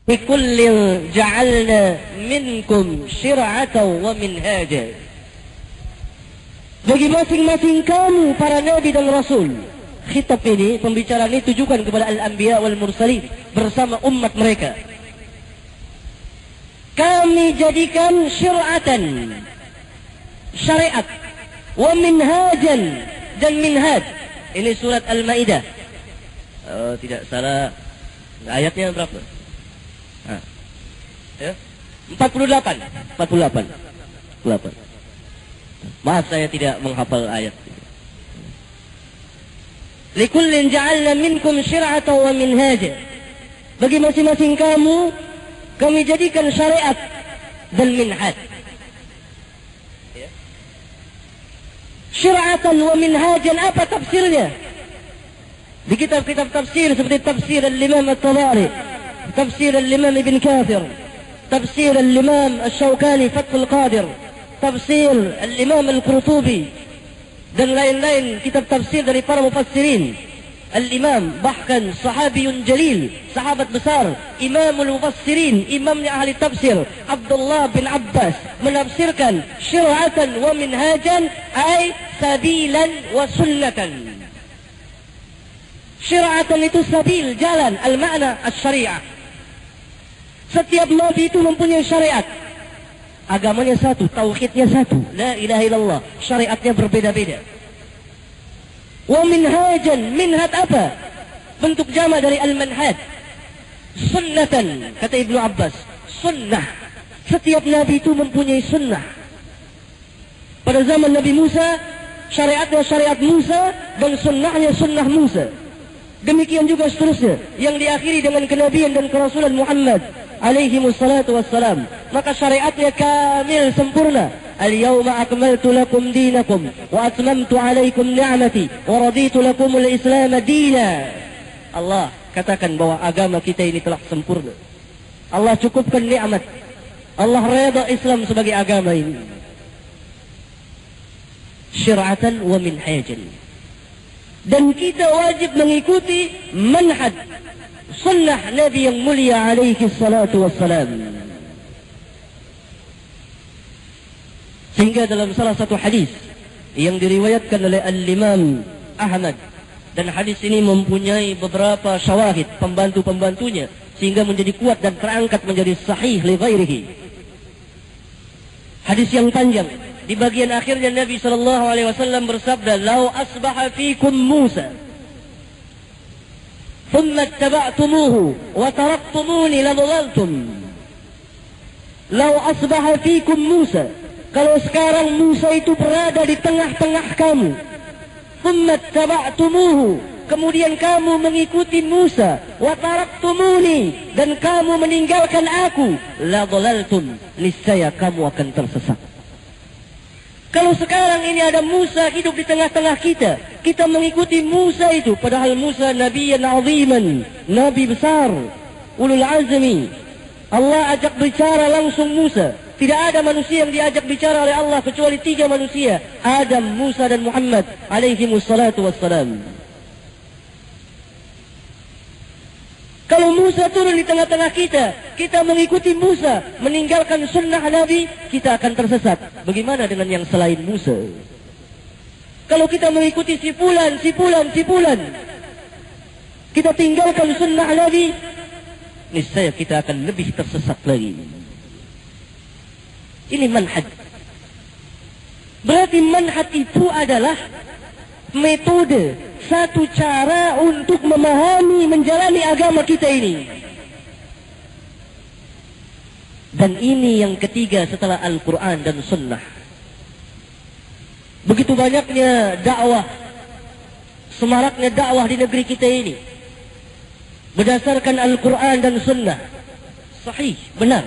Likullin ja'alna minkum syir'atan wa minhaja. Bagi masing-masing kamu para nabi dan rasul. Khitab ini, pembicaraan ini tujukan kepada al-anbiya wal mursalin bersama umat mereka. Kami jadikan syir'atan, syariat, wa minhajan, dan minhaj. Ini surat Al-Maidah. Oh, tidak salah. Ayatnya berapa? Ya? 48. Maaf, saya tidak menghafal ayat. Likullin ja'alna minkum syir'atan wa minhaja. Bagi masing-masing kamu, kami jadikan syariat dan minhaj. Ya. Syir'atan wa minhajan, apa tafsirnya? Di kitab-kitab tafsir seperti tafsir al-Imam At-Tabari, tafsir al-Imam Ibn Kathir, tafsir al-Imam Al-Shawkani Fathul Qadir, tafsir al-Imam Al-Qurtubi, dan lain-lain kitab tafsir dari para mufassirin. Al-Imam, bahkan sahabiyun jalil, sahabat besar, Imamul Mufassirin, imamnya ahli tafsir, Abdullah bin Abbas, menafsirkan syir'atan wa minhajan ay sabilan wa sunnatan. Syir'atan itu sabil, jalan, al-ma'na as-syariah. Setiap nabi itu mempunyai syariat. Agamanya satu, tauhidnya satu, la ilaha illallah. Syariatnya berbeda-beda. Wa minhajan, minhaj apa? Bentuk jama dari al-manhaj. Sunnatan, kata Ibnu Abbas, sunnah. Setiap nabi itu mempunyai sunnah. Pada zaman Nabi Musa, syariatnya syariat Musa, dan sunnahnya sunnah Musa. Demikian juga seterusnya, yang diakhiri dengan kenabian dan kerasulan Muhammad alaihi wassalatu wassalam. Maka syariatnya kamil, sempurna. Al-yawma akmaltu lakum dinakum wa atmamtu alaikum ni'mati wa raditu lakumul Islam dina. Allah katakan bahwa agama kita ini telah sempurna. Allah cukupkan nikmat. Allah redha Islam sebagai agama ini. Syir'atan wa minhajan. Dan kita wajib mengikuti manhaj sunnah Nabi yang mulia alaihi salatu wassalam. Sehingga dalam salah satu hadis yang diriwayatkan oleh Al-Imam Ahmad, dan hadis ini mempunyai beberapa syawahid, pembantu-pembantunya, sehingga menjadi kuat dan terangkat menjadi sahih li ghairihi. Hadis yang panjang. Di bagian akhirnya Nabi SAW bersabda, "Lau asbaha fikum Musa, thumma ittaba'tumuhu, wa taraktumuni ladhalaltum." Lau asbaha fikum Musa, kalau sekarang Musa itu berada di tengah-tengah kamu, thumma ittaba'tumuhu, kemudian kamu mengikuti Musa, wa taraktumuni, dan kamu meninggalkan aku, ladhalaltum, niscaya kamu akan tersesat. Kalau sekarang ini ada Musa hidup di tengah-tengah kita, kita mengikuti Musa itu, padahal Musa nabiyan aziman, nabi besar, ulul azmi. Allah ajak bicara langsung Musa. Tidak ada manusia yang diajak bicara oleh Allah kecuali 3 manusia, Adam, Musa, dan Muhammad alaihi wassalatu wassalam. Kalau Musa turun di tengah-tengah kita, kita mengikuti Musa, meninggalkan sunnah Nabi, kita akan tersesat. Bagaimana dengan yang selain Musa? Kalau kita mengikuti si fulan, kita tinggalkan sunnah Nabi, niscaya kita akan lebih tersesat lagi. Ini manhaj. Berarti manhaj itu adalah metode, satu cara untuk memahami, menjalani agama kita ini. Dan ini yang ketiga setelah Al-Quran dan Sunnah. Begitu banyaknya dakwah, semaraknya dakwah di negeri kita ini, berdasarkan Al-Quran dan Sunnah. Sahih, benar.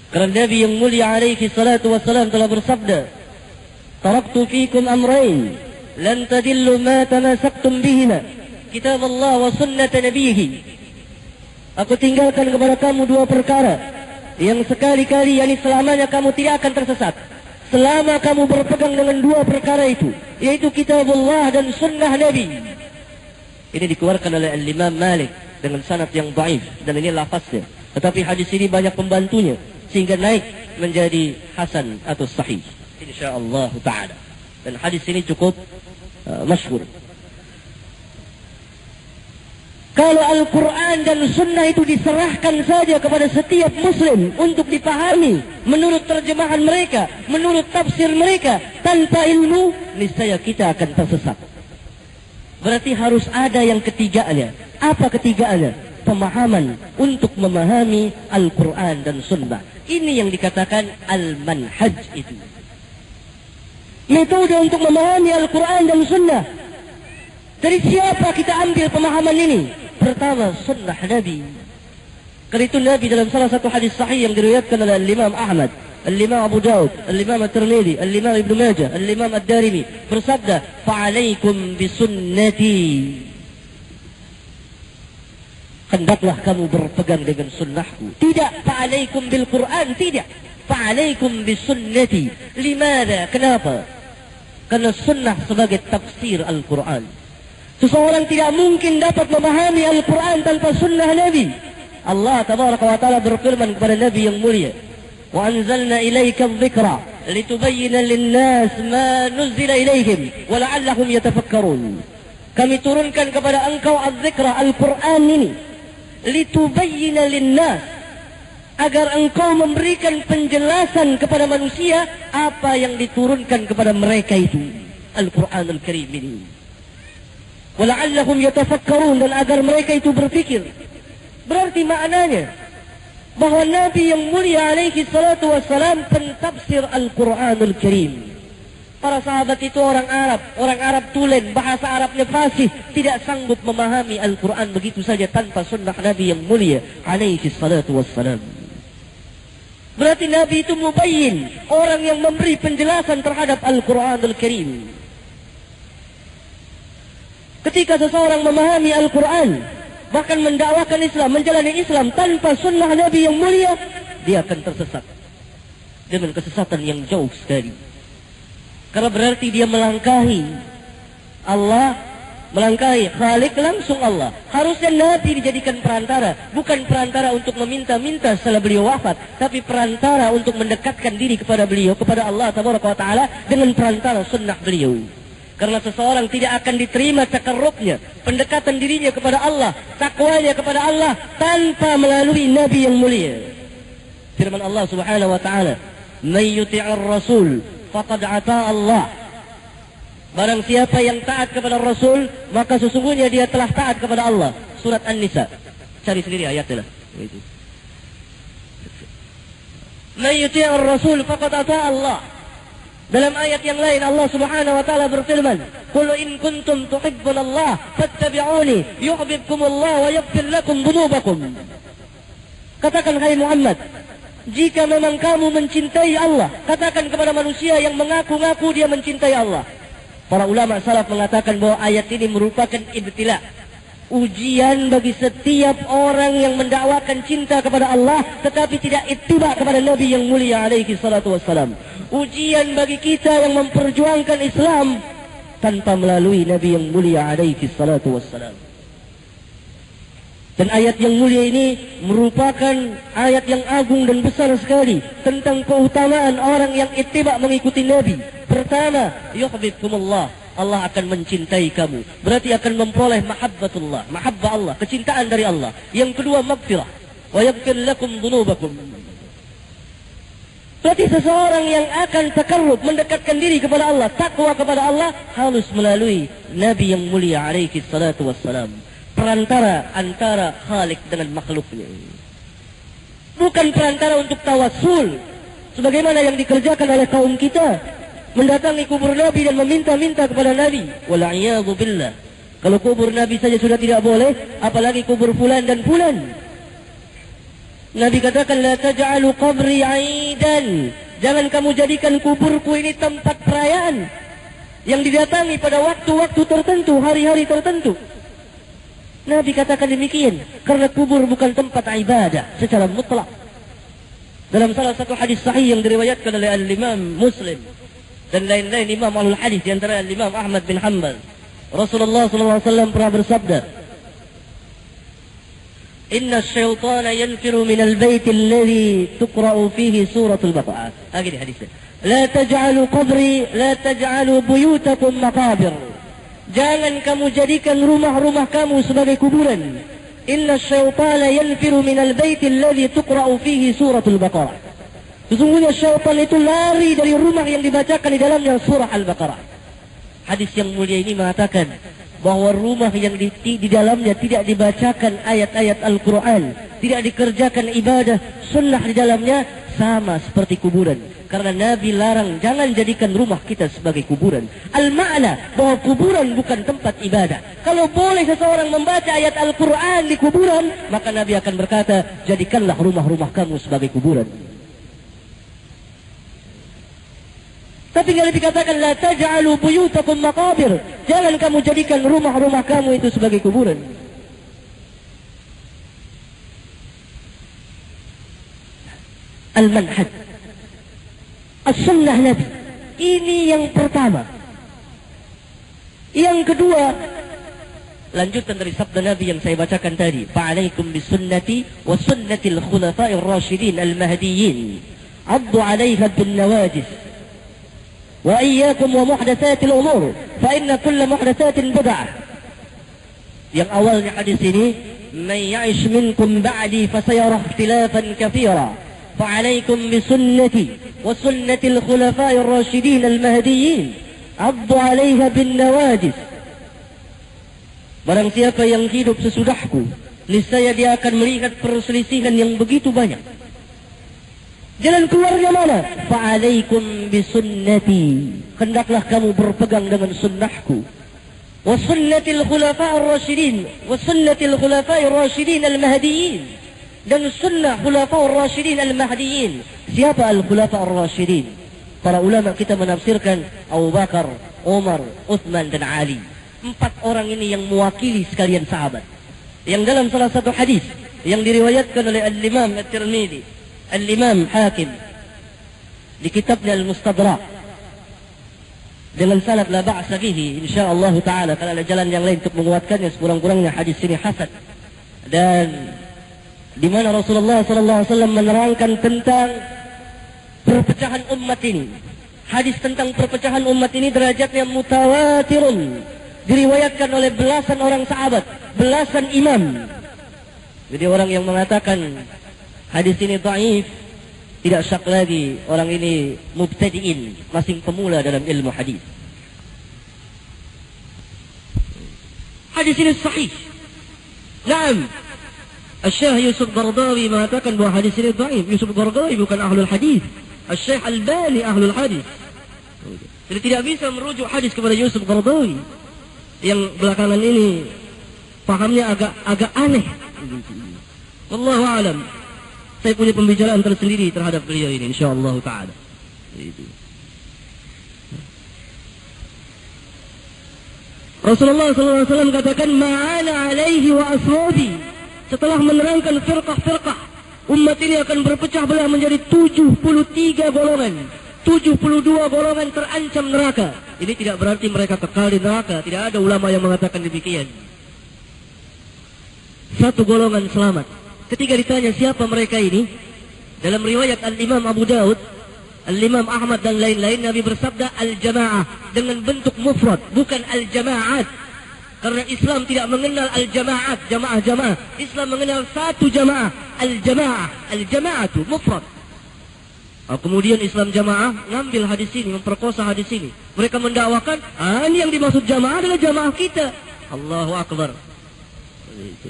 Karena Nabi yang mulia alaihi salatu wassalam telah bersabda, "Taraktu fikum amrain, lan tadillu ma tamasaktum bihima, kitab Allah wa sunnat nabihi." Aku tinggalkan kepada kamu 2 perkara yang sekali-kali, yakni selamanya kamu tidak akan tersesat, selama kamu berpegang dengan 2 perkara itu, yaitu kitab Allah dan sunnah Nabi. Ini dikeluarkan oleh Al-Imam Malik dengan sanad yang dhaif dan ini lafaznya. Tetapi hadis ini banyak pembantunya sehingga naik menjadi hasan atau sahih insyaallah taala. Dan hadis ini cukup masyhur. Kalau Al-Quran dan Sunnah itu diserahkan saja kepada setiap Muslim untuk dipahami menurut terjemahan mereka, menurut tafsir mereka, tanpa ilmu, niscaya kita akan tersesat. Berarti harus ada yang ketiganya. Apa ketiganya? Pemahaman untuk memahami Al-Quran dan Sunnah. Ini yang dikatakan al-manhaj itu. Metode untuk memahami Al-Quran dan Sunnah. Dari siapa kita ambil pemahaman ini? Pertama, sunnah Nabi. Karena itu Nabi dalam salah satu hadis sahih yang diriwayatkan oleh Imam Ahmad, Imam Abu Daud, Imam At-Tirmidzi, Imam Ibnu Majah, Imam Ad-Darimi bersabda, "Fa'alaikum bisunnati." Hendaklah kamu berpegang dengan sunnahku. Tidak fa'alaikum bil Quran, tidak. Fa'alaikum bisunnati. Limada? Kenapa? Karena sunnah sebagai tafsir Al-Quran. Seseorang tidak mungkin dapat memahami Al-Quran tanpa sunnah Nabi. Allah tabaraka wa ta'ala berfirman kepada Nabi yang mulia, "Wa anzalna ilaika adh-dhikra litubayyana lin-nas ma nuzila ilaihim wa la'allahum yatafakkarun." Kami turunkan kepada engkau adh-dhikra, Al-Quran ini, litubayyana lin-nas, agar engkau memberikan penjelasan kepada manusia apa yang diturunkan kepada mereka itu, Al-Quran Al-Karim ini. Wala'allahum yatafakkarun, dan agar mereka itu berpikir. Berarti maknanya bahwa Nabi yang mulia alaihi salatu wassalam pentafsir Al-Quranul Karim. Para sahabat itu orang Arab tulen, bahasa Arabnya fasih, tidak sanggup memahami Al-Quran begitu saja tanpa sunnah Nabi yang mulia alaihi salatu wassalam. Berarti Nabi itu mubayyin, orang yang memberi penjelasan terhadap Al-Quranul Karim. Ketika seseorang memahami Al-Quran, bahkan mendakwakan Islam, menjalani Islam tanpa sunnah Nabi yang mulia, dia akan tersesat dengan kesesatan yang jauh sekali. Karena berarti dia melangkahi Allah, melangkahi Khalik langsung Allah. Harusnya Nabi dijadikan perantara, bukan perantara untuk meminta-minta setelah beliau wafat, tapi perantara untuk mendekatkan diri kepada beliau, kepada Allah Tabaraka wa Ta'ala dengan perantara sunnah beliau. Karena seseorang tidak akan diterima takarrubnya, pendekatan dirinya kepada Allah, takwanya kepada Allah, tanpa melalui Nabi yang mulia. Firman Allah Subhanahu wa Ta'ala, "Man yuti'ir Rasul faqad ata Allah." Barang siapa yang taat kepada Rasul, maka sesungguhnya dia telah taat kepada Allah. Surat An-Nisa. Cari sendiri ayatnya lah. Itu. Man yuti'ir Rasul faqad ata Allah. Dalam ayat yang lain Allah Subhanahu wa Ta'ala berfirman, "Qul in kuntum tuhibbunallah fattabi'uni yuhibbukumullah wa yaghfir lakum dhunubakum." Katakan hai Muhammad, jika memang kamu mencintai Allah, katakan kepada manusia yang mengaku-ngaku dia mencintai Allah. Para ulama salaf mengatakan bahwa ayat ini merupakan ibtila, ujian bagi setiap orang yang mendakwakan cinta kepada Allah tetapi tidak ittiba kepada Nabi yang mulia alaihi salatu wassalam. Ujian bagi kita yang memperjuangkan Islam tanpa melalui Nabi yang mulia alaihi salatu wassalam. Dan ayat yang mulia ini merupakan ayat yang agung dan besar sekali tentang keutamaan orang yang ittiba mengikuti Nabi. Pertama, yuhibbukumullah, Allah akan mencintai kamu. Berarti akan memperoleh mahabbatullah, mahabbah Allah, kecintaan dari Allah. Yang kedua, maghfirah, wa yaghfir lakum dhunubakum. Berarti seseorang yang akan takarrub, mendekatkan diri kepada Allah, takwa kepada Allah, harus melalui Nabi yang mulia alaihi salatu wassalam. Perantara antara Khalik dengan makhluknya. Bukan perantara untuk tawassul, sebagaimana yang dikerjakan oleh kaum kita, mendatangi kubur Nabi dan meminta-minta kepada Nabi. Wal'iyadhu billah. Kalau kubur Nabi saja sudah tidak boleh, apalagi kubur fulan dan fulan. Nabi katakan, "La taj'alu qabri 'aidan." Jangan kamu jadikan kuburku ini tempat perayaan yang didatangi pada waktu-waktu tertentu, hari-hari tertentu. Nabi katakan demikian karena kubur bukan tempat ibadah secara mutlak. Dalam salah satu hadis sahih yang diriwayatkan oleh Al-Imam Muslim dan lain-lain imam al-hadis di antara Al-Imam Ahmad bin Hanbal, Rasulullah SAW pernah bersabda, Inna syaitana yanfiru minal baiti alladhi tuqra'u fihi suratul Baqarah. Gini hadisnya. La taj'alu buyutakum maqabir. Jangan kamu jadikan rumah-rumah kamu sebagai kuburan. Inna syaitana yanfiru minal baiti alladhi tuqra'u fihi suratul Baqarah. Sesungguhnya syaitan itu lari dari rumah yang dibacakan di dalamnya surah Al-Baqarah. Hadis yang mulia ini mengatakan bahwa rumah yang di dalamnya tidak dibacakan ayat-ayat Al-Quran, tidak dikerjakan ibadah sunnah di dalamnya, sama seperti kuburan. Karena Nabi larang, jangan jadikan rumah kita sebagai kuburan. Al-makna bahwa kuburan bukan tempat ibadah. Kalau boleh seseorang membaca ayat Al-Quran di kuburan, maka Nabi akan berkata, jadikanlah rumah-rumah kamu sebagai kuburan. Tapi kalau dikatakan la taj'alu buyutakum maqabir, jangan kamu jadikan rumah-rumah kamu itu sebagai kuburan. Al-manhaj, as-sunnah Nabi. Ini yang pertama. Yang kedua, lanjutan dari sabda Nabi yang saya bacakan tadi. Fa'alaikum bisunnati wa sunnatil khulafa'ir rasyidin al-mahdiyyin. 'addu 'alaiha bin nawajis. Wa iyyakum wa muhdatsatil umur, fa inna kulla muhdatsatin bid'ah. Yang awalnya hadis ini, man ya'ish minkum ba'di fasayara ikhtilafan katsira, fa 'alaikum bi sunnati wa sunnatil khulafa'ir rasyidin al-mahdiyyin, 'addu 'alaiha bin nawajis. Barang siapa yang hidup sesudahku, niscaya dia akan melihat perselisihan yang begitu banyak. Jalan keluarnya mana? Fa'alaikum bisunnati. Hendaklah kamu berpegang dengan sunnahku. Wa sunnatil khulafa'ir rasyidin. Wa sunnatil khulafa'ir rasyidin al-mahdiyyin. Dan sunnah khulafa'ir rasyidin al-mahdiyyin. Siapa al-khulafa'ir rasyidin? Para ulama kita menafsirkan Abu Bakar, Umar, Uthman dan Ali. 4 orang ini yang mewakili sekalian sahabat. Yang dalam salah satu hadis yang diriwayatkan oleh Al-Imam At-Tirmidzi, Al-Imam Hakim di kitabnya Al-Mustadrak dengan sanad la ba'sa bihi insyaallah taala, kalau ada jalan yang lain untuk menguatkannya, sekurang-kurangnya hadis ini hasan. Dan di mana Rasulullah sallallahu alaihi wasallam menerangkan tentang perpecahan umat ini. Hadis tentang perpecahan umat ini derajatnya mutawatirun, diriwayatkan oleh belasan orang sahabat, belasan imam. Jadi orang yang mengatakan hadis ini dhaif, tidak syak lagi orang ini mubtadi'in, masih pemula dalam ilmu hadis. Hadis ini sahih. Naam. Asy-Syaikh Yusuf Qaradawi mengatakan bahwa hadis ini dhaif. Yusuf Qaradawi bukan ahlul hadis. Asy-Syaikh Albani ahlul hadis. Jadi tidak bisa merujuk hadis kepada Yusuf Qaradawi yang belakangan ini pahamnya agak aneh. Wallahu a'lam. Saya punya pembicaraan tersendiri terhadap beliau ini, insyaallah taala. Rasulullah SAW katakan, ma'ana alaihi wa ashabi. Setelah menerangkan firqah-firqah, umat ini akan berpecah belah menjadi 73 golongan. 72 golongan terancam neraka. Ini tidak berarti mereka kekal di neraka. Tidak ada ulama yang mengatakan demikian. 1 golongan selamat. Ketika ditanya siapa mereka ini, dalam riwayat Al-Imam Abu Daud, Al-Imam Ahmad dan lain-lain, Nabi bersabda al-jamaah dengan bentuk mufrad, bukan al-jamaat. Karena Islam tidak mengenal al-jamaat, jamaah-jamaah. Islam mengenal satu jamaah, al-jamaah. Al-jamaatu mufrad. Kemudian Islam jamaah ngambil hadis ini, memperkosa hadis ini. Mereka mendakwakan, ini yang dimaksud jamaah adalah jamaah kita. Allahu Akbar. Itu.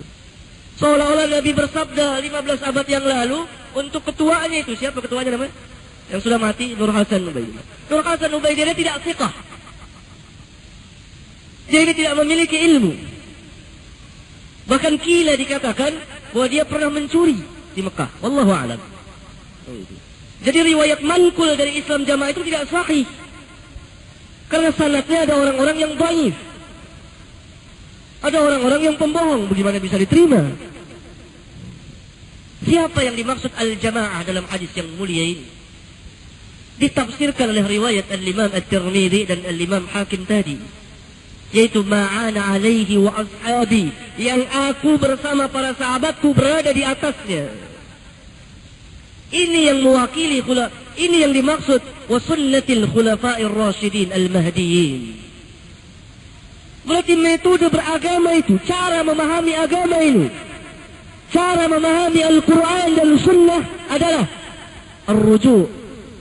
Seolah-olah Nabi bersabda 15 abad yang lalu untuk ketuanya itu. Siapa ketuanya namanya? Yang sudah mati, Nur Hasan Ubaidillah. Nur Hasan Ubaidillah tidak thiqah. Dia ini tidak memiliki ilmu. Bahkan kila dikatakan bahwa dia pernah mencuri di Mekah. Wallahu a'lam. Jadi riwayat manqul dari Islam jamaah itu tidak sahih. Karena sanadnya ada orang-orang yang dhaif. Ada orang-orang yang pembohong, bagaimana bisa diterima? Siapa yang dimaksud al-jamaah dalam hadis yang mulia ini? Ditafsirkan oleh riwayat Al-Imam At-Tirmidzi dan Al-Imam Hakim tadi. yaitu ma'ana alaihi wa ashabi, yang aku bersama para sahabatku berada di atasnya. Ini yang mewakili ini yang dimaksud wa sunnatil khulafa'ir rasyidin al-mahdiyyin. Berarti metode beragama itu, cara memahami agama ini, cara memahami Al-Quran dan Sunnah adalah ar-ruju'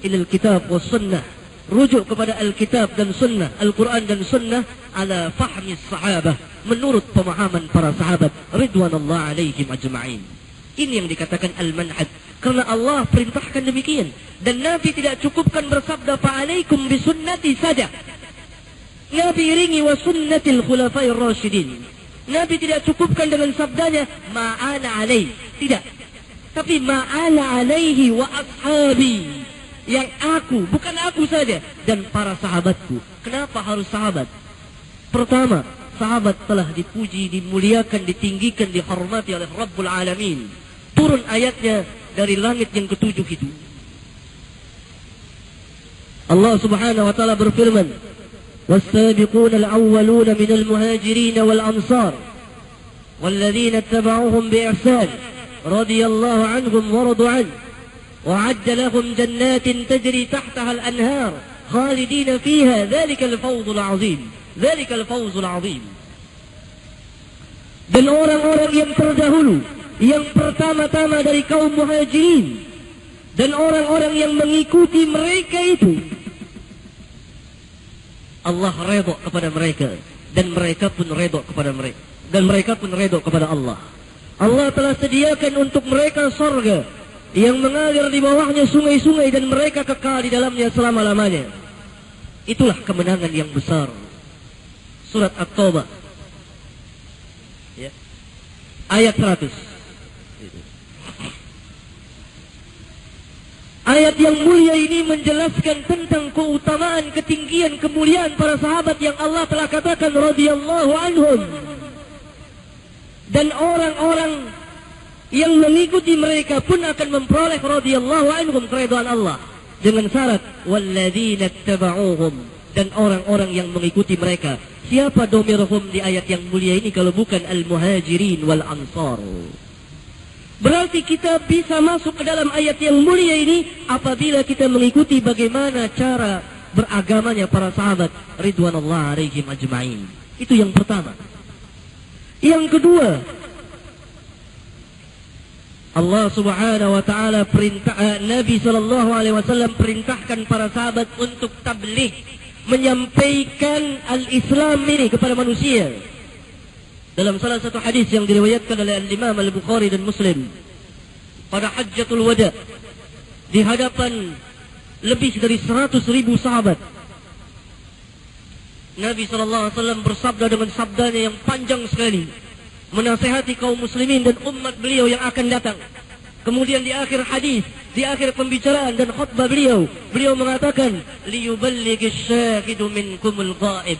ilal kitab wa sunnah, rujuk kepada Alkitab dan Sunnah, Al-Quran dan Sunnah, ala fahmi sahabah, menurut pemahaman para sahabat ridwanullah alaihim ajma'in. Ini yang dikatakan al-manhaj, karena Allah perintahkan demikian, dan Nabi tidak cukupkan bersabda fa'alaikum bisunnati saja. Nabi iringi wa sunnatil khulafair rasyidin. Nabi tidak cukupkan dengan sabdanya ma'ana alaih, tidak, tapi ma'ana alaihi wa ashabi, yang aku, bukan aku saja, dan para sahabatku. Kenapa harus sahabat? Pertama, sahabat telah dipuji, dimuliakan, ditinggikan, dihormati oleh Rabbul Alamin. Turun ayatnya dari langit yang ketujuh itu. Allah Subhanahu wa taala berfirman, "Was-sabiquna al-awwaluna minal muhajirin wal ansar walladzina ittaba'uuhum bi ihsan radhiyallahu 'anhum wa radu 'anhu وَعَدَّ لَهُمْ جَنَّاتٍ تَجْرِي تَحْتَهَا الْأَنْهَارُ خَالِدِينَ فِيهَا ذَلِكَ الْفَوْزُ الْعَظِيمُ ذَلِكَ الْفَوْزُ الْعَظِيمُ." Dan orang-orang yang terdahulu, yang pertama-tama dari kaum muhajirin, dan orang-orang yang mengikuti mereka itu, Allah redha kepada mereka, dan mereka pun redha kepada mereka, dan mereka pun redha kepada Allah. Allah telah sediakan untuk mereka surga yang mengalir di bawahnya sungai-sungai, dan mereka kekal di dalamnya selama-lamanya. Itulah kemenangan yang besar. Surat At-Taubah, ya, ayat 100. Ayat yang mulia ini menjelaskan tentang keutamaan, ketinggian, kemuliaan para sahabat yang Allah telah katakan radhiyallahu anhum. Dan orang-orang yang mengikuti mereka pun akan memperoleh radhiyallahu anhum, keridhaan Allah, dengan syarat walladzina ittaba'uuhum, dan orang-orang yang mengikuti mereka. Siapa domirhum di ayat yang mulia ini kalau bukan al-muhajirin wal ansar? Berarti kita bisa masuk ke dalam ayat yang mulia ini apabila kita mengikuti bagaimana cara beragamanya para sahabat ridwanullah alaihim ajma'in. Itu yang pertama. Yang kedua, Allah Subhanahu wa taala Nabi sallallahu alaihi wasallam perintahkan para sahabat untuk tabligh, menyampaikan al-Islam ini kepada manusia. Dalam salah satu hadis yang diriwayatkan oleh Al-Imam Al-Bukhari dan Muslim, pada Hajjatul Wada, di hadapan lebih dari 100.000 sahabat, Nabi sallallahu alaihi wasallam bersabda dengan sabdanya yang panjang sekali, menasihati kaum muslimin dan umat beliau yang akan datang. Kemudian di akhir hadis, di akhir pembicaraan dan khutbah beliau mengatakan, liyuballighish syahidu minkumul ghaib.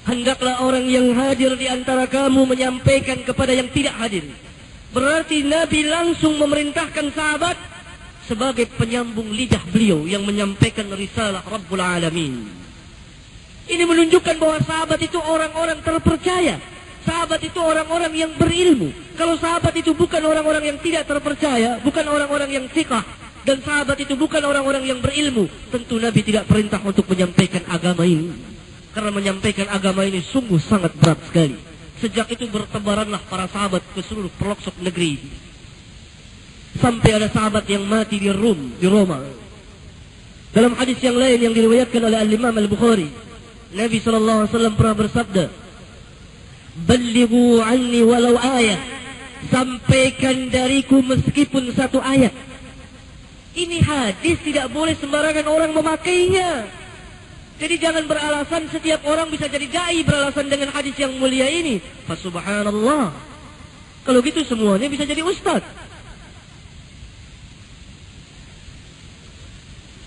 Hendaklah orang yang hadir di antara kamu menyampaikan kepada yang tidak hadir. Berarti Nabi langsung memerintahkan sahabat sebagai penyambung lidah beliau yang menyampaikan risalah Rabbul Alamin. Ini menunjukkan bahwa sahabat itu orang-orang terpercaya. Sahabat itu orang-orang yang berilmu. Kalau sahabat itu bukan orang-orang yang tidak terpercaya, bukan orang-orang yang thiqah, dan sahabat itu bukan orang-orang yang berilmu, tentu Nabi tidak perintah untuk menyampaikan agama ini. Karena menyampaikan agama ini sungguh sangat berat sekali. Sejak itu bertebaranlah para sahabat ke seluruh pelosok negeri. Sampai ada sahabat yang mati di Roma. Dalam hadis yang lain yang diriwayatkan oleh Al-Imam Al-Bukhari, Nabi SAW pernah bersabda, "Ballighu anni walau ayat." Sampaikan dariku meskipun satu ayat. Ini hadis tidak boleh sembarangan orang memakainya. Jadi jangan beralasan setiap orang bisa jadi dai beralasan dengan hadis yang mulia ini. Fasubhanallah. Kalau gitu semuanya bisa jadi ustaz.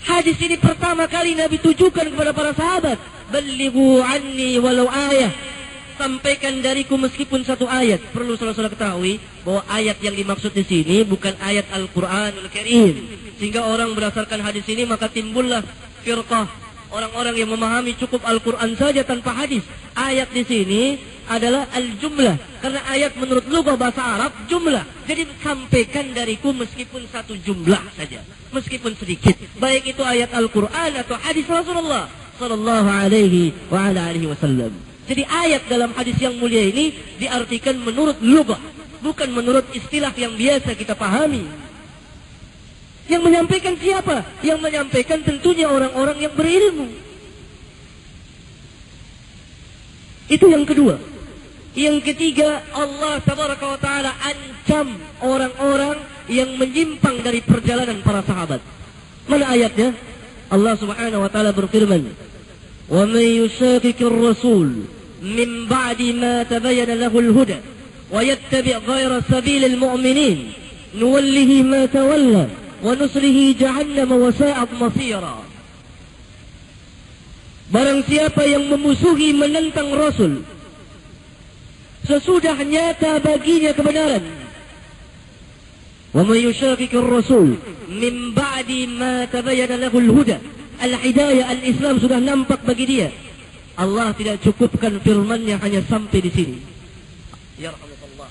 Hadis ini pertama kali Nabi tujukan kepada para sahabat. Ballighu anni walau ayat. Sampaikan dariku meskipun satu ayat. Perlu saudara-saudara ketahui bahwa ayat yang dimaksud di sini bukan ayat Al-Quranul Karim. Sehingga orang berdasarkan hadis ini maka timbullah firqah, Orang-orang yang memahami cukup Al-Quran saja tanpa hadis. Ayat di sini adalah al-jumlah. Karena ayat menurut lugah bahasa Arab, jumlah. Jadi sampaikan dariku meskipun satu jumlah saja. Meskipun sedikit. Baik itu ayat Al-Quran atau hadis Rasulullah sallallahu alaihi wa ala alihi wasallam. Jadi ayat dalam hadis yang mulia ini diartikan menurut lugah. Bukan menurut istilah yang biasa kita pahami. Yang menyampaikan siapa? Yang menyampaikan tentunya orang-orang yang berilmu. Itu yang kedua. Yang ketiga, Allah tabaraka wa ta'ala ancam orang-orang yang menyimpang dari perjalanan para sahabat. Mana ayatnya? Allah subhanahu wa ta'ala berfirman, "Wa man yushaqiqir rasul min ba'di ma tabayyana lahul huda wa yattabi' ghayra sabilil mu'minin nuwallihi ma tawalla wa nuslihi jahannam wa sa'at masira." Barang siapa yang memusuhi menentang Rasul sesudah nyata baginya kebenaran, wa may yushaqiqir rasul min ba'di ma tabayyana lahul huda, al-hidayah, al-Islam sudah nampak bagi dia. Allah tidak cukupkan firman-Nya hanya sampai di sini. Ya rahmatullah.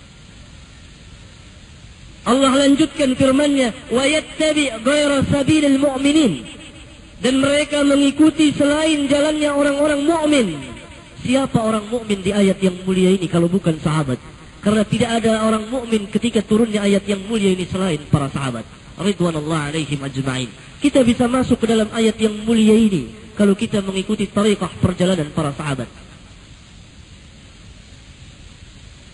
Allah lanjutkan firman-Nya, wa yattabi' ghayra sabilil mu'minin, dan mereka mengikuti selain jalannya orang-orang mukmin. Siapa orang mukmin di ayat yang mulia ini kalau bukan sahabat? Karena tidak ada orang mukmin ketika turunnya ayat yang mulia ini selain para sahabat ridwanullah alaihim ajma'in. Kita bisa masuk ke dalam ayat yang mulia ini kalau kita mengikuti tariqah perjalanan para sahabat.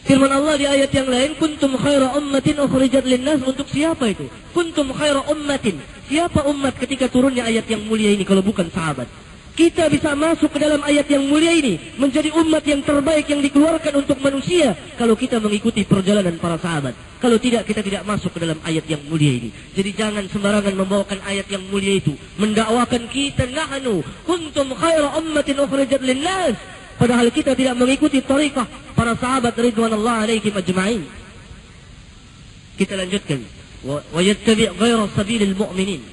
Firman Allah di ayat yang lain, kuntum khaira ummatin ukhrijat linnas. Untuk siapa itu? Kuntum khaira ummatin. Siapa umat ketika turunnya ayat yang mulia ini kalau bukan sahabat? Kita bisa masuk ke dalam ayat yang mulia ini menjadi umat yang terbaik yang dikeluarkan untuk manusia kalau kita mengikuti perjalanan para sahabat. Kalau tidak, kita tidak masuk ke dalam ayat yang mulia ini. Jadi jangan sembarangan membawakan ayat yang mulia itu, mendakwakan kita nahnu kuntum khaira ummatin ukhrijat linnas, padahal kita tidak mengikuti tariqah para sahabat ridwanullah alaihim ajma'in. Kita lanjutkan, wa yattabi' ghayra sabilil mu'minin.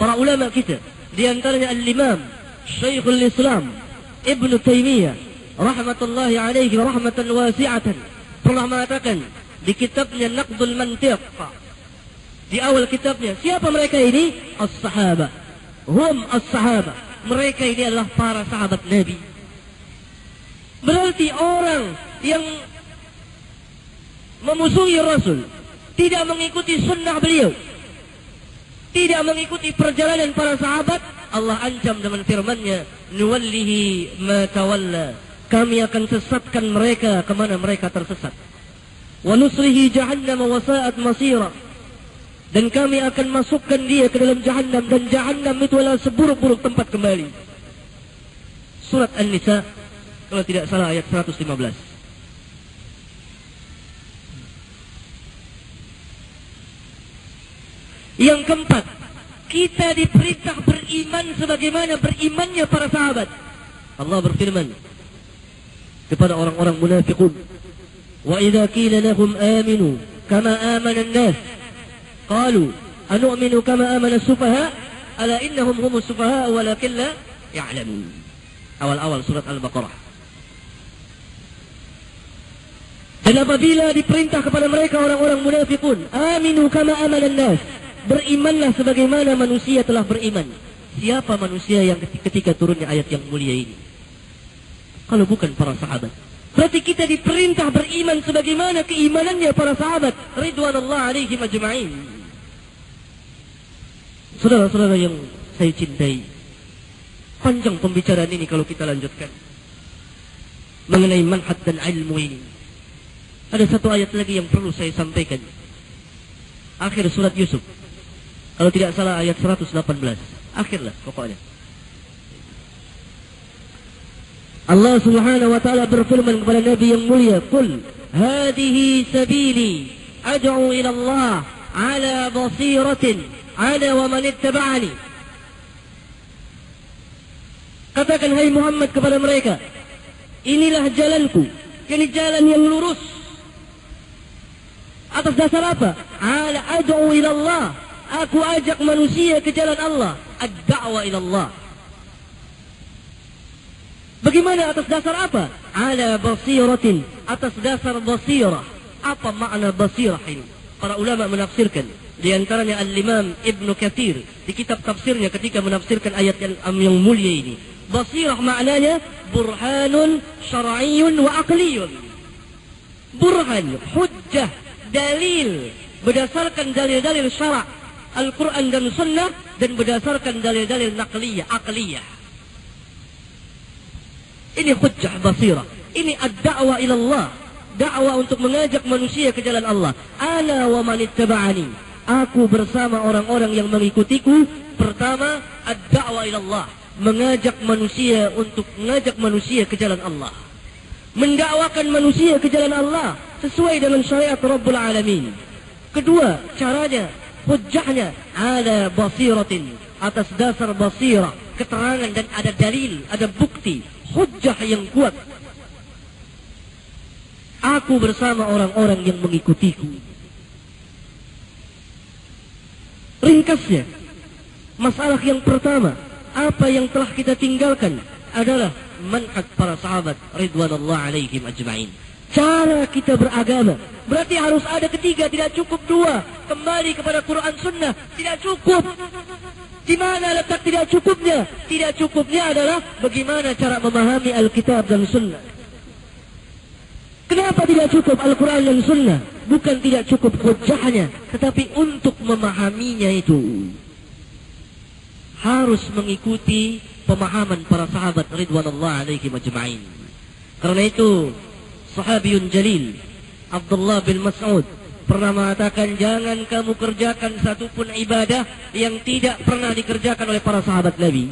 Para ulama kita, di antaranya al-Imam Syekhul Islam Ibn Taymiyah rahmatullahi alaihi rahmatan wasi'atan pernah mengatakan di kitabnya Naqdul Mantiq, di awal kitabnya, siapa mereka ini? As-sahabah. Hum as-sahabah. Mereka ini adalah para sahabat Nabi. Berarti orang yang memusuhi Rasul, tidak mengikuti sunnah beliau, tidak mengikuti perjalanan para sahabat, Allah ancam dengan firman-Nya, nuwallihi ma tawalla, kami akan sesatkan mereka kemana mereka tersesat. Wa nusrihi jahannam wa sa'at masira, dan kami akan masukkan dia ke dalam jahannam, dan jahannam itu adalah seburuk-buruk tempat kembali. Surat An-Nisa kalau tidak salah ayat 115. Yang keempat, kita diperintah beriman sebagaimana berimannya para sahabat. Allah berfirman kepada orang-orang munafiqun, wa idza qila lahum aminu kama amana an-nas qalu anu'minu kama amana as-sufaha ala innahum humus sufaha walakin la ya'lamun. Awal-awal surat Al-Baqarah. Dan apabila diperintah kepada mereka orang-orang munafiqun, aminu kama amana an-nas, berimanlah sebagaimana manusia telah beriman. Siapa manusia yang ketika turunnya ayat yang mulia ini? Kalau bukan para sahabat. Berarti kita diperintah beriman sebagaimana keimanannya para sahabat ridwanullah alaihim ajma'in. Saudara-saudara yang saya cintai, panjang pembicaraan ini kalau kita lanjutkan mengenai manhaj dan ilmu ini. Ada satu ayat lagi yang perlu saya sampaikan. Akhir surat Yusuf, kalau tidak salah ayat 118. Akhirlah pokoknya. Allah subhanahu wa ta'ala berfirman kepada Nabi yang mulia, qul hadhihi sabili ad'u ila Allah ala basiratin ana wa man ittaba'ani. Katakan hai Muhammad kepada mereka, inilah jalanku, ini jalan yang lurus. Atas dasar apa? Ala ad'u ila Allah, aku ajak manusia ke jalan Allah. Ad-da'wa ila Allah. Bagaimana atas dasar apa? Ala basiratin, atas dasar basirah. Apa makna basirah ini? Para ulama menafsirkan. Di antaranya Al-Imam Ibn Katsir di kitab tafsirnya ketika menafsirkan ayat yang mulia ini. Basirah maknanya burhanun syar'iyyun wa aqliyyun. Burhan, hujjah, dalil, berdasarkan dalil-dalil syara' Al-Quran dan Sunnah, dan berdasarkan dalil-dalil naqliyah, aqliyah. Ini hujjah basirah. Ini ad-da'wah ila Allah. Dakwah untuk mengajak manusia ke jalan Allah. Ana wa man ittaba'ani. Aku bersama orang-orang yang mengikutiku. Pertama, ad-da'wah ila Allah. Mengajak manusia untuk mengajak manusia ke jalan Allah. Mendakwakan manusia ke jalan Allah sesuai dengan syariat Rabbul Alamin. Kedua, caranya, hujjahnya ala basiratin, atas dasar basirah, keterangan dan ada dalil, ada bukti, hujjah yang kuat. Aku bersama orang-orang yang mengikutiku. Ringkasnya, masalah yang pertama, apa yang telah kita tinggalkan adalah manhaj para sahabat ridwanullah alaihim ajma'in. Cara kita beragama. Berarti harus ada ketiga, tidak cukup dua. Kembali kepada Quran Sunnah, tidak cukup. Di mana letak tidak cukupnya? Tidak cukupnya adalah bagaimana cara memahami Alkitab dan Sunnah. Kenapa tidak cukup Al-Quran dan Sunnah? Bukan tidak cukup hujjahnya, tetapi untuk memahaminya itu harus mengikuti pemahaman para sahabat ridwanullah alaihim ajma'in. Karena itu sahabiyun jalil Abdullah bin Mas'ud pernah mengatakan, jangan kamu kerjakan satupun ibadah yang tidak pernah dikerjakan oleh para sahabat Nabi.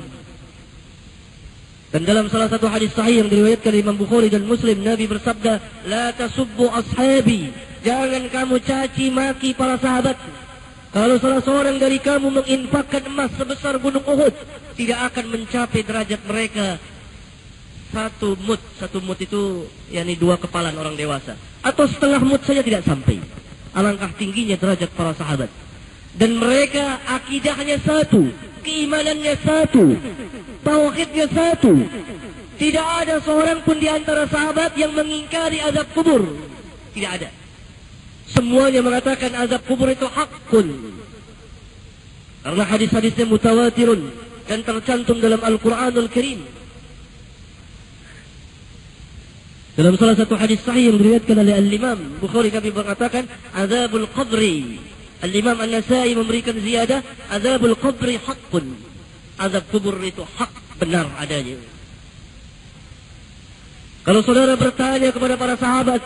Dan dalam salah satu hadis sahih yang diriwayatkan Imam Bukhari dan Muslim, Nabi bersabda, la tasubbu ashabi, jangan kamu caci maki para sahabat. Kalau salah seorang dari kamu menginfakkan emas sebesar gunung Uhud, tidak akan mencapai derajat mereka satu mud. Satu mud itu yakni 2 kepalan orang dewasa, atau setengah mud saja tidak sampai. Alangkah tingginya derajat para sahabat. Dan mereka akidahnya satu, keimanannya satu, tauhidnya satu. Tidak ada seorang pun di antara sahabat yang mengingkari azab kubur. Tidak ada. Semuanya mengatakan azab kubur itu hakun. Karena hadis-hadisnya mutawatirun dan tercantum dalam Al-Quranul Karim. Dalam salah satu hadis sahih yang diriwayatkan oleh Al-Imam Bukhari, Nabi mengatakan azabul qabri. Al-Imam An-Nasai memberikan ziyadah, azabul qabri hakun. Azab kubur itu hak, benar adanya. Kalau saudara bertanya kepada para sahabat,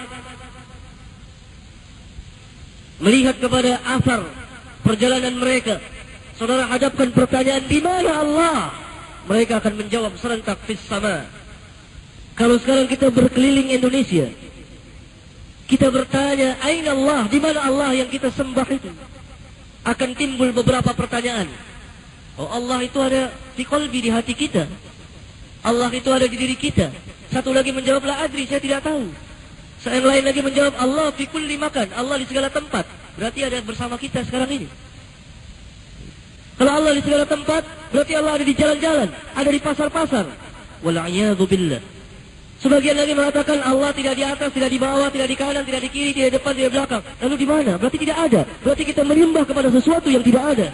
melihat kepada asar perjalanan mereka, saudara hadapkan pertanyaan, di mana Allah? Mereka akan menjawab serentak, fis sama. Kalau sekarang kita berkeliling Indonesia, kita bertanya, aina Allah? Di mana Allah yang kita sembah itu? Akan timbul beberapa pertanyaan. Oh, Allah itu ada di qalbi, di hati kita. Allah itu ada di diri kita. Satu lagi menjawab, la adri, saya tidak tahu. Yang lain lagi menjawab, Allah fi kulli makan, Allah di segala tempat. Berarti ada bersama kita sekarang ini. Kalau Allah di segala tempat, berarti Allah ada di jalan-jalan, ada di pasar-pasar. Wal'iyadhu billah. Sebagian lagi mengatakan Allah tidak di atas, tidak di bawah, tidak di kanan, tidak di kiri, tidak di depan, tidak di belakang. Lalu di mana? Berarti tidak ada. Berarti kita menyembah kepada sesuatu yang tidak ada.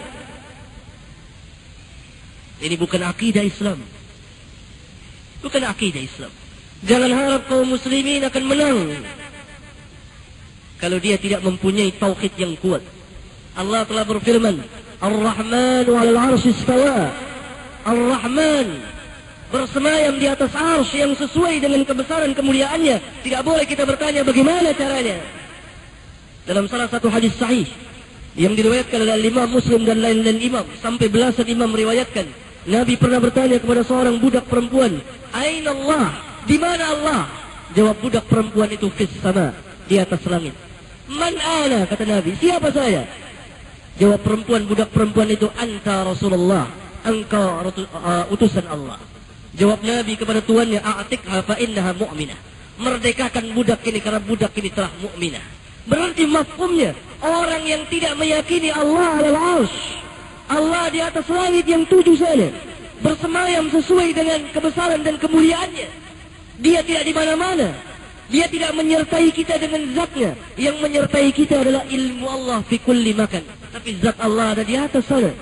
Ini bukan akidah Islam. Bukan akidah Islam. Jangan harap kaum muslimin akan menang kalau dia tidak mempunyai tauhid yang kuat. Allah telah berfirman, Ar-Rahmanu 'alal 'arsy istawa. Ar-Rahman bersemayam di atas arsy yang sesuai dengan kebesaran kemuliaannya. Tidak boleh kita bertanya bagaimana caranya. Dalam salah satu hadis sahih yang diriwayatkan oleh Imam Muslim dan lain-lain imam, sampai belasan imam meriwayatkan, Nabi pernah bertanya kepada seorang budak perempuan, aina Allah? Di mana Allah? Jawab budak perempuan itu, fis sama, di atas langit. Man ana? Kata Nabi, siapa saya? Jawab budak perempuan itu, anta Rasulullah, engkau utusan Allah. Jawab Nabi kepada tuannya, a'tikha fa innaha mu'minah. Merdekakan budak ini karena budak ini telah mukminah. Berarti mafhumnya, orang yang tidak meyakini Allah alal arsy, Allah di atas langit yang 7 sana, bersemayam sesuai dengan kebesaran dan kemuliaannya. Dia tidak di mana-mana. Dia tidak menyertai kita dengan zatnya. Yang menyertai kita adalah ilmu Allah fi kulli makan. Tapi zat Allah ada di atas sana.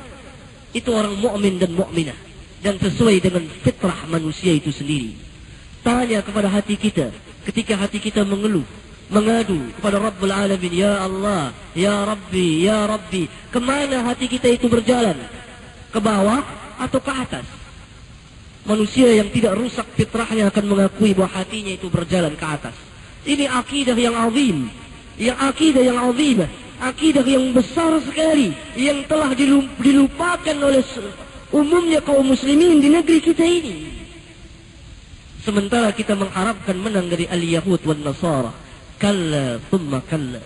Itu orang mukmin dan mukminah. Dan sesuai dengan fitrah manusia itu sendiri. Tanya kepada hati kita. Ketika hati kita mengeluh, mengadu kepada Rabbul Alamin. Ya Allah, Ya Rabbi, Ya Rabbi. Kemana hati kita itu berjalan? Ke bawah atau ke atas? Manusia yang tidak rusak fitrahnya akan mengakui bahwa hatinya itu berjalan ke atas. Ini akidah yang azim. Akidah yang azimah. Akidah yang besar sekali. Yang telah dilupakan oleh umumnya kaum muslimin di negeri kita ini. Sementara kita mengharapkan menang dari al-Yahud wal Nasara. Kalla thumma kalla.